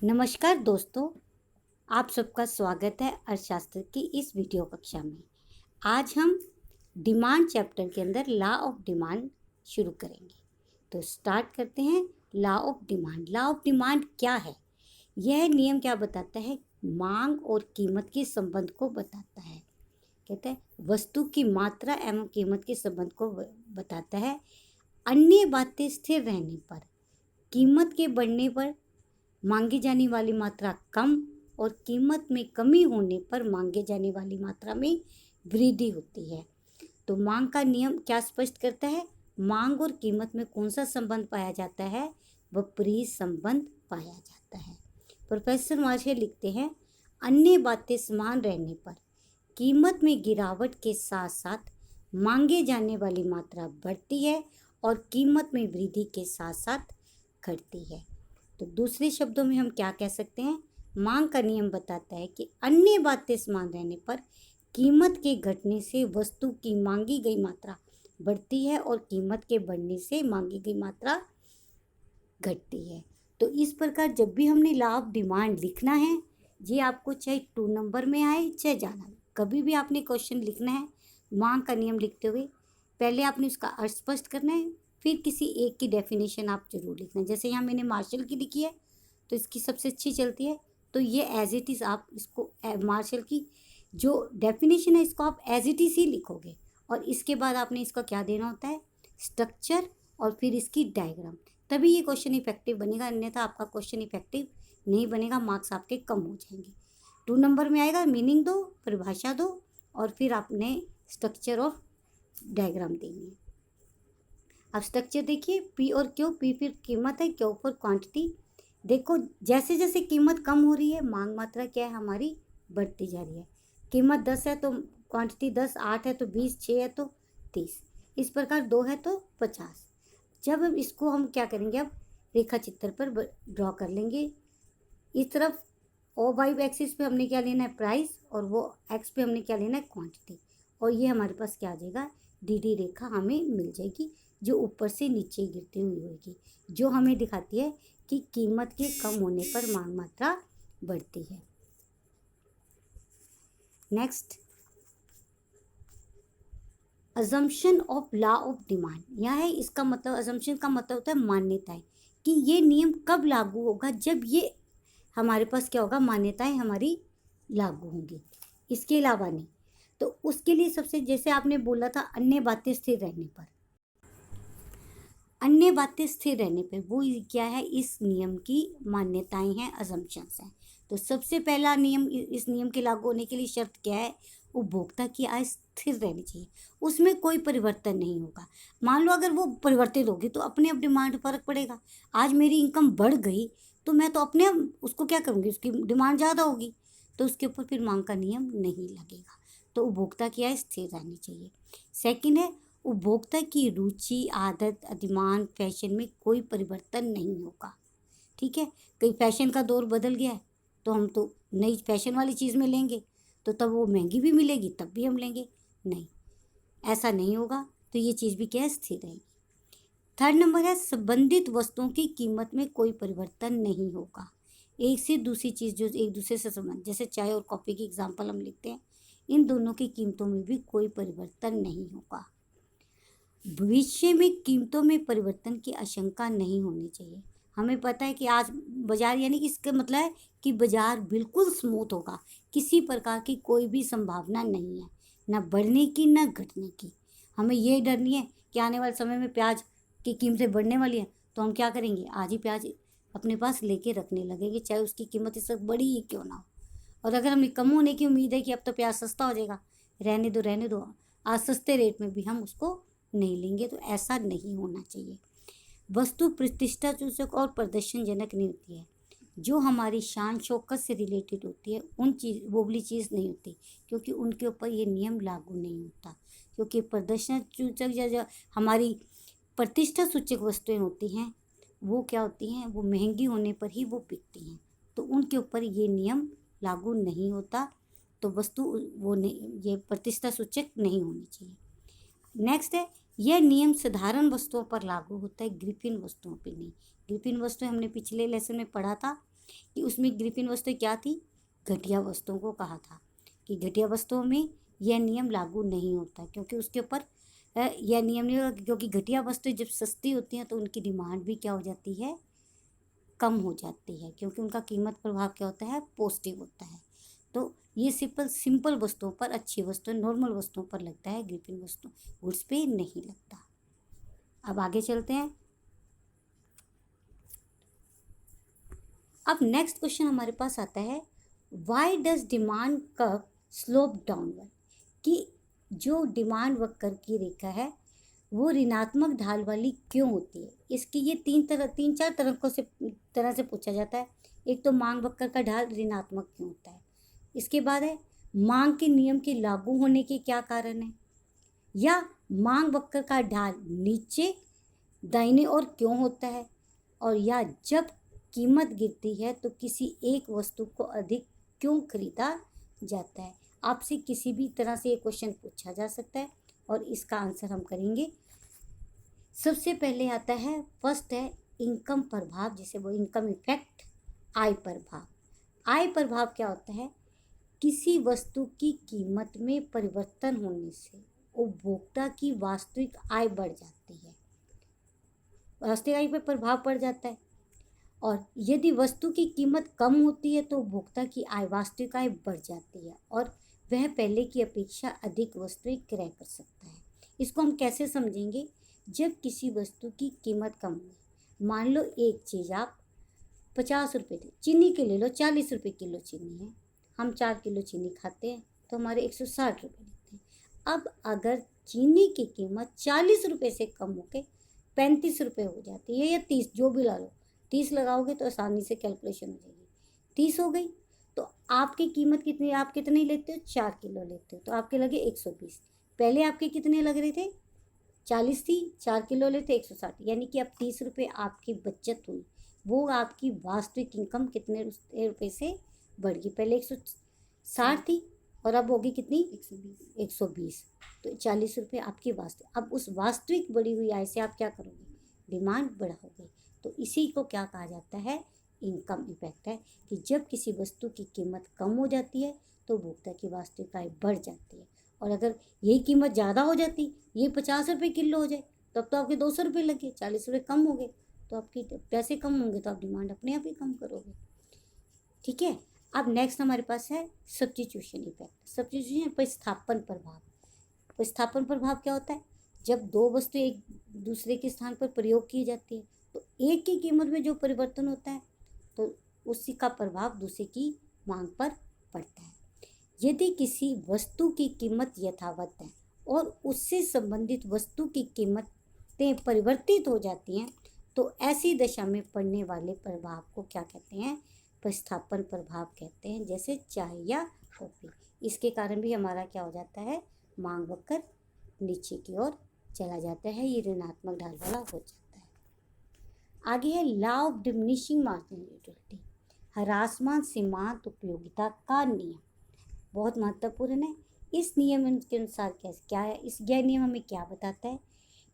नमस्कार दोस्तों, आप सबका स्वागत है अर्थशास्त्र की इस वीडियो कक्षा में। आज हम डिमांड चैप्टर के अंदर लॉ ऑफ डिमांड शुरू करेंगे। तो स्टार्ट करते हैं। Law of demand. Law of demand क्या है? यह नियम क्या बताता है? मांग और कीमत के संबंध को बताता है। कहते हैं वस्तु की मात्रा एवं कीमत के संबंध को बताता है। अन्य बातें स्थिर रहने पर, कीमत के बढ़ने पर मांगी जाने वाली मात्रा कम और कीमत में कमी होने पर मांगे जाने वाली मात्रा में वृद्धि होती है। तो मांग का नियम क्या स्पष्ट करता है? मांग और कीमत में कौन सा संबंध पाया जाता है? विपरीत संबंध पाया जाता है। प्रोफेसर मार्शल लिखते हैं, अन्य बातें समान रहने पर कीमत में गिरावट के साथ साथ मांगे जाने वाली मात्रा बढ़ती है और कीमत में वृद्धि के साथ साथ घटती है। तो दूसरे शब्दों में हम क्या कह सकते हैं? मांग का नियम बताता है कि अन्य बातें समान रहने पर कीमत के घटने से वस्तु की मांगी गई मात्रा बढ़ती है और कीमत के बढ़ने से मांगी गई मात्रा घटती है। तो इस प्रकार जब भी हमने लॉ ऑफ डिमांड लिखना है, ये आपको चाहे 2 नंबर में आए चाहे ज़्यादा, कभी भी आपने क्वेश्चन लिखना है मांग का नियम लिखते हुए, पहले आपने उसका अर्थ स्पष्ट करना है, फिर किसी एक की डेफिनेशन आप जरूर लिखना है। जैसे यहाँ मैंने मार्शल की लिखी है तो इसकी सबसे अच्छी चलती है, तो ये एज इट इज़ आप इसको मार्शल की जो डेफिनेशन है इसको आप एज इट इज़ ही लिखोगे और इसके बाद आपने इसका क्या देना होता है? स्ट्रक्चर और फिर इसकी डायग्राम। तभी ये क्वेश्चन इफेक्टिव बनेगा, अन्यथा आपका क्वेश्चन इफेक्टिव नहीं बनेगा, मार्क्स आपके कम हो जाएंगे। 2 नंबर में आएगा, मीनिंग दो, परिभाषा दो और फिर आपने स्ट्रक्चर और डायग्राम देनी है। अब स्ट्रक्चर देखिए, पी और क्यू, पी फिर कीमत है, क्यू पर क्वांटिटी। देखो जैसे जैसे कीमत कम हो रही है मांग मात्रा क्या है हमारी? बढ़ती जा रही है। कीमत 10 है तो क्वांटिटी 10, 8 है तो 20, 6 है तो 30, इस प्रकार 2 है तो 50। जब हम इसको हम क्या करेंगे? अब रेखा चित्र पर ड्रॉ कर लेंगे। इस तरफ ओ वाई एक्सिस पे हमने क्या लेना है? प्राइस, और वो एक्स पे हमने क्या लेना है? क्वांटिटी। और ये हमारे पास क्या आ जाएगा? डी डी रेखा हमें मिल जाएगी जो ऊपर से नीचे गिरती हुई होगी, जो हमें दिखाती है कि कीमत के कम होने पर मांग मात्रा बढ़ती है। Next, assumption of law of demand. यह है, इसका मतलब अजम्पशन का मतलब होता है मान्यताएं, कि ये नियम कब लागू होगा? जब ये हमारे पास क्या होगा? मान्यताएं हमारी लागू होंगी, इसके अलावा नहीं। तो उसके लिए सबसे, जैसे आपने बोला था अन्य बातें स्थिर रहने पर, अन्य बातें स्थिर रहने पर वो क्या है? इस नियम की मान्यताएं हैं, अजम्पशंस हैं। तो सबसे पहला नियम, इस नियम के लागू होने के लिए शर्त क्या है? उपभोक्ता की आय स्थिर रहनी चाहिए, उसमें कोई परिवर्तन नहीं होगा। मान लो अगर वो परिवर्तित होगी तो अपने आप डिमांड फर्क पड़ेगा। आज मेरी इनकम बढ़ गई तो मैं तो अपने आप उसको क्या करूँगी? उसकी डिमांड ज़्यादा होगी तो उसके ऊपर फिर मांग का नियम नहीं लगेगा। तो उपभोक्ता की आय स्थिर रहनी चाहिए। सेकंड है, उपभोक्ता की रुचि, आदत, अधिमान, फैशन में कोई परिवर्तन नहीं होगा। ठीक है, कहीं फैशन का दौर बदल गया है तो हम तो नई फैशन वाली चीज़ में लेंगे, तो तब वो महंगी भी मिलेगी तब भी हम लेंगे, नहीं, ऐसा नहीं होगा। तो ये चीज़ भी क्या है? स्थिर रहेगी। थर्ड नंबर है, संबंधित वस्तुओं की कीमत में कोई परिवर्तन नहीं होगा। एक से दूसरी चीज़ जो एक दूसरे से संबंध, जैसे चाय और कॉफ़ी की एग्जाम्पल हम लिखते हैं, इन दोनों की कीमतों में भी कोई परिवर्तन नहीं होगा। भविष्य में कीमतों में परिवर्तन की आशंका नहीं होनी चाहिए। हमें पता है कि आज बाजार, यानी कि इसका मतलब है कि बाजार बिल्कुल स्मूथ होगा, किसी प्रकार की कोई भी संभावना नहीं है, ना बढ़ने की ना घटने की। हमें ये डर नहीं है कि आने वाले समय में प्याज की कीमतें बढ़ने वाली हैं तो हम क्या करेंगे? आज ही प्याज अपने पास लेके रखने लगेंगे, चाहे उसकी कीमत इससे बड़ी ही क्यों ना हो। और अगर हमें कम होने की उम्मीद है कि अब तो प्याज सस्ता हो जाएगा, रहने दो रहने दो, आज सस्ते रेट में भी हम उसको नहीं लेंगे, तो ऐसा नहीं होना चाहिए। वस्तु प्रतिष्ठा सूचक और प्रदर्शनजनक नहीं होती है। जो हमारी शान शौकत से रिलेटेड होती है उन चीज, वो वाली चीज़ नहीं होती, क्योंकि उनके ऊपर ये नियम लागू नहीं होता। क्योंकि प्रदर्शन सूचक या जो हमारी प्रतिष्ठा सूचक वस्तुएं होती हैं वो क्या होती हैं? वो महंगी होने पर ही वो बिकती हैं, तो उनके ऊपर ये नियम लागू नहीं होता। तो वस्तु वो नहीं, ये प्रतिष्ठा सूचक नहीं होनी चाहिए। नेक्स्ट है, यह नियम साधारण वस्तुओं पर लागू होता है, ग्रिफिन वस्तुओं पर नहीं। ग्रिफिन वस्तुएं हमने पिछले लेसन में पढ़ा था कि उसमें ग्रिफिन वस्तुएं क्या थी, घटिया वस्तुओं को कहा था कि घटिया वस्तुओं में यह नियम लागू नहीं होता, क्योंकि उसके ऊपर यह नियम नहीं होगा, क्योंकि घटिया वस्तुएं जब सस्ती होती हैं तो उनकी डिमांड भी क्या हो जाती है, कम हो जाती है, क्योंकि उनका कीमत प्रभाव क्या होता है, पॉजिटिव होता है। तो ये सिंपल वस्तुओं पर, अच्छी वस्तुएं, नॉर्मल वस्तुओं पर लगता है, ग्रिफिन वस्तु गुड्स पे नहीं लगता। अब आगे चलते हैं। अब नेक्स्ट क्वेश्चन हमारे पास आता है, why does demand curve slope downward, कि जो डिमांड वक्र की रेखा है वो ऋणात्मक ढाल वाली क्यों होती है। इसकी ये तीन चार तरह से पूछा जाता है। एक तो मांग वक्र का ढाल ऋणात्मक क्यों होता है, इसके बाद है मांग के नियम के लागू होने के क्या कारण है, या मांग वक्र का ढाल नीचे दाहिने ओर क्यों होता है, और या जब कीमत गिरती है तो किसी एक वस्तु को अधिक क्यों खरीदा जाता है। आपसे किसी भी तरह से ये क्वेश्चन पूछा जा सकता है और इसका आंसर हम करेंगे। सबसे पहले आता है, फर्स्ट है इनकम प्रभाव, जिसे वो इनकम इफेक्ट, आय प्रभाव। आय प्रभाव क्या होता है, किसी वस्तु की कीमत में परिवर्तन होने से उपभोक्ता की वास्तविक आय बढ़ जाती है, वास्तविक आय पर प्रभाव पड़ जाता है। और यदि वस्तु की कीमत कम होती है तो उपभोक्ता की आय, वास्तविक आय बढ़ जाती है और वह पहले की अपेक्षा अधिक वस्तुएं क्रय कर सकता है। इसको हम कैसे समझेंगे, जब किसी वस्तु की कीमत कम हो, मान लो एक चीज़ आप 50 रुपये थी, चीनी के ले लो, 40 रुपये किलो चीनी है, हम 4 किलो चीनी खाते हैं तो हमारे 160 रुपये लगते हैं। अब अगर चीनी की कीमत 40 रुपये से कम होकर 35 रुपये हो जाती है, या 30, जो भी ला लो, 30 लगाओगे तो आसानी से कैलकुलेशन हो जाएगी, 30 हो गई, तो आपकी कीमत कितनी, आप कितने लेते हो, 4 किलो लेते हो तो आपके लगे 120। पहले आपके कितने लग रहे थे, 40 थी, 4 किलो लेते 160, यानी कि अब 30 रुपये आपकी बचत हुई। वो आपकी वास्तविक इनकम कितने रुपये से बढ़ गई, पहले 160 थी और अब होगी कितनी, 120। तो 40 रुपये आपकी वास्तविक। अब उस वास्तविक बढ़ी हुई आय से आप क्या करोगे, डिमांड बढ़ाओगे। तो इसी को क्या कहा जाता है, इनकम इफेक्ट है, कि जब किसी वस्तु की कीमत कम हो जाती है तो उपभोक्ता की वास्तविक आय बढ़ जाती है, और अगर यही कीमत ज़्यादा हो जाती, ये 50 रुपये किलो हो जाए, तब तो आपके 200 रुपये लगे, 40 रुपये कम हो गए, तो आपकी पैसे कम होंगे तो आप डिमांड अपने आप ही कम करोगे। ठीक है। अब नेक्स्ट हमारे पास है सब्स्टिट्यूशन इफेक्ट। सब्स्टिट्यूशन प्रतिस्थापन प्रभाव। प्रतिस्थापन प्रभाव क्या होता है, जब दो वस्तु एक दूसरे के स्थान पर प्रयोग की जाती है तो एक की कीमत में जो परिवर्तन होता है तो उसी का प्रभाव दूसरे की मांग पर पड़ता है। यदि किसी वस्तु की कीमत यथावत है और उससे संबंधित वस्तु की कीमतें परिवर्तित हो जाती हैं तो ऐसी दशा में पड़ने वाले प्रभाव को क्या कहते हैं, प्रतिस्थापन प्रभाव कहते हैं। जैसे चाय या कॉफी, इसके कारण भी हमारा क्या हो जाता है, मांग वक्र नीचे की ओर चला जाता है, ये ऋणात्मक ढाल वाला हो जाता है। आगे है law of diminishing marginal utility, ह्रासमान सीमांत उपयोगिता का नियम, बहुत महत्वपूर्ण है। इस नियम के अनुसार क्या है, इस यह नियम हमें क्या बताता है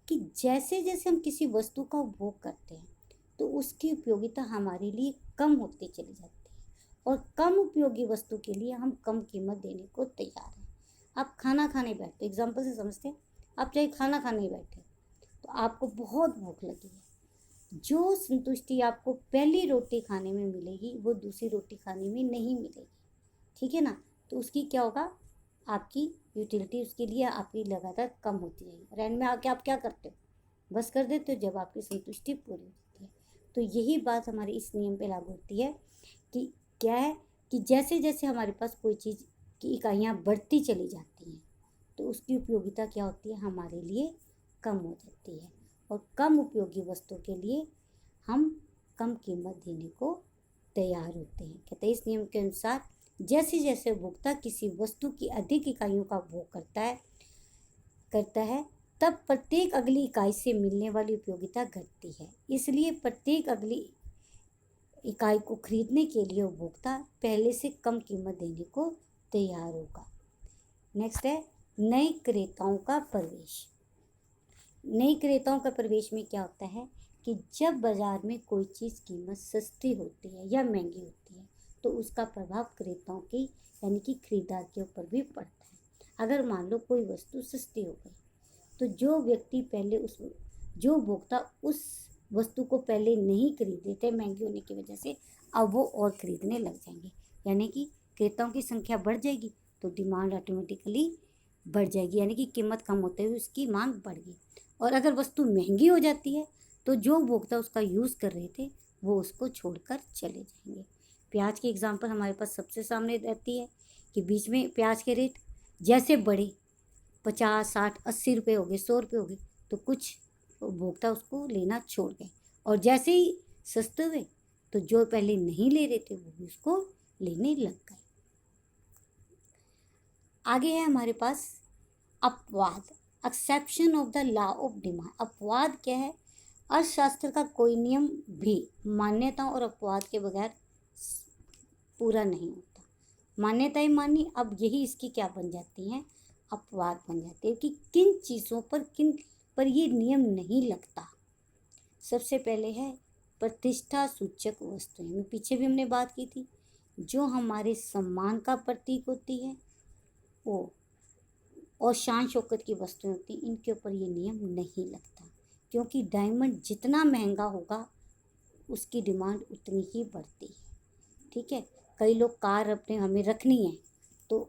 कि जैसे जैसे हम किसी वस्तु का उपभोग करते हैं तो उसकी उपयोगिता हमारे लिए कम होती चली जाती है, और कम उपयोगी वस्तु के लिए हम कम कीमत देने को तैयार हैं। आप खाना खाने बैठते, एग्जाम्पल से समझते हैं, आप चाहे खाना खाने बैठे तो आपको बहुत भूख लगी है, जो संतुष्टि आपको पहली रोटी खाने में मिलेगी वो दूसरी रोटी खाने में नहीं मिलेगी, ठीक है ना। तो उसकी क्या होगा, आपकी यूटिलिटी उसके लिए आपकी लगातार कम होती जाएगी, और एंड में आके आप क्या करते हो, बस कर देते हो जब आपकी संतुष्टि पूरी होती है। तो यही बात हमारे इस नियम पे लागू होती है कि क्या है कि जैसे जैसे हमारे पास कोई चीज़ की इकाइयाँ बढ़ती चली जाती हैं तो उसकी उपयोगिता क्या होती है, हमारे लिए कम हो जाती है, और कम उपयोगी वस्तु के लिए हम कम कीमत देने को तैयार होते हैं। कहते हैं इस नियम के अनुसार जैसे जैसे उपभोक्ता किसी वस्तु की अधिक इकाइयों का उपभोग करता है तब प्रत्येक अगली इकाई से मिलने वाली उपयोगिता घटती है, इसलिए प्रत्येक अगली इकाई को खरीदने के लिए उपभोक्ता पहले से कम कीमत देने को तैयार होगा। नेक्स्ट है नए क्रेताओं का प्रवेश। नए क्रेताओं का प्रवेश में क्या होता है कि जब बाज़ार में कोई चीज़ कीमत सस्ती होती है या महंगी होती है तो उसका प्रभाव क्रेताओं की यानी कि खरीदार के ऊपर भी पड़ता है। अगर मान लो कोई वस्तु सस्ती हो गई तो जो उपभोक्ता उस वस्तु को पहले नहीं खरीदे थे महंगी होने की वजह से, अब वो और खरीदने लग जाएंगे, यानी कि क्रेताओं की संख्या बढ़ जाएगी तो डिमांड ऑटोमेटिकली बढ़ जाएगी, यानी कि कीमत कम होते हुए उसकी मांग बढ़ गई। और अगर वस्तु महंगी हो जाती है तो जो उपभोक्ता उसका यूज़ कर रहे थे वो उसको छोड़कर चले जाएंगे। प्याज की एग्जांपल हमारे पास सबसे सामने रहती है कि बीच में प्याज के रेट जैसे बढ़े 50, 60, 80 रुपये हो गए, 100 रुपये हो गए, तो कुछ उपभोक्ता उसको लेना छोड़ गए और जैसे ही सस्ते हुए तो जो पहले नहीं ले रहे थे वो भी उसको लेने लग गए। आगे है हमारे पास अपवाद, exception of the law of demand. अपवाद क्या है? अर्थशास्त्र का कोई नियम भी मान्यताओं और अपवाद के बगैर पूरा नहीं होता। मान्यताएं मानी, अब यही इसकी क्या बन जाती हैं? अपवाद बन जाते हैं कि किन चीज़ों पर किन पर ये नियम नहीं लगता। सबसे पहले है प्रतिष्ठा सूचक वस्तुएं, पीछे भी हमने बात की थी, जो हमारे सम्मान का प्रतीक होती है वो और शान शौकत की वस्तुएं होती हैं, इनके ऊपर ये नियम नहीं लगता, क्योंकि डायमंड जितना महंगा होगा उसकी डिमांड उतनी ही बढ़ती है। ठीक है, कई लोग कार अपने हमें रखनी है तो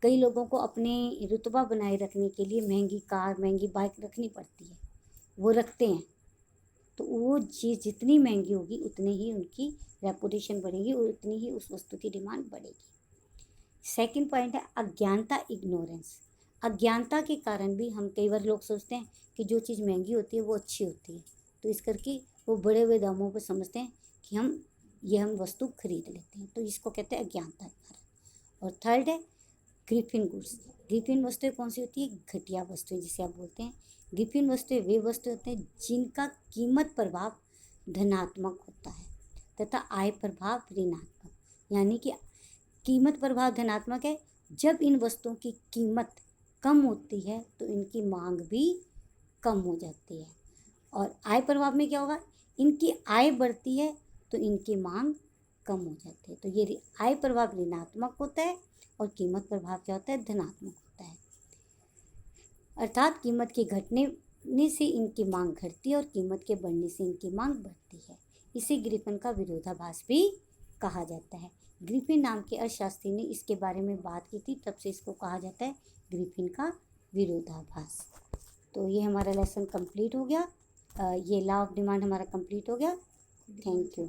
कई लोगों को अपने रुतबा बनाए रखने के लिए महंगी कार महंगी बाइक रखनी पड़ती है, वो रखते हैं, तो वो चीज़ जितनी महंगी होगी उतनी ही उनकी रेपुटेशन बढ़ेगी और उतनी ही उस वस्तु की डिमांड बढ़ेगी। सेकंड पॉइंट है अज्ञानता, इग्नोरेंस। अज्ञानता के कारण भी हम कई बार लोग सोचते हैं कि जो चीज़ महंगी होती है वो अच्छी होती है, तो इस करके वो बड़े हुए दामों पर समझते हैं कि हम वस्तु खरीद लेते हैं, तो इसको कहते हैं अज्ञानता के कारण। और थर्ड है ग्रिफिन गुड्स। ग्रिफिन वस्तुएं कौन सी होती है? घटिया वस्तुएं जिसे आप बोलते हैं। ग्रिफिन वस्तुएं वे वस्तु होते हैं जिनका कीमत प्रभाव धनात्मक होता है तथा आय प्रभाव ऋणात्मक, यानी कि कीमत प्रभाव धनात्मक है। जब इन वस्तुओं की कीमत कम होती है तो इनकी मांग भी कम हो जाती है, और आय प्रभाव में क्या होगा? इनकी आय बढ़ती है तो इनकी मांग कम हो जाती है। तो ये आय प्रभाव ऋणात्मक होता है और कीमत प्रभाव क्या होता है? धनात्मक होता है। अर्थात कीमत के घटने से इनकी मांग घटती है और कीमत के बढ़ने से इनकी मांग बढ़ती है। इसे ग्रिफिन का विरोधाभास भी कहा जाता है। ग्रिफिन नाम के अर्थशास्त्री ने इसके बारे में बात की थी, तब से इसको कहा जाता है ग्रिफिन का विरोधाभास। तो ये हमारा लेसन कंप्लीट हो गया, ये लॉ ऑफ डिमांड हमारा कंप्लीट हो गया। Thank you.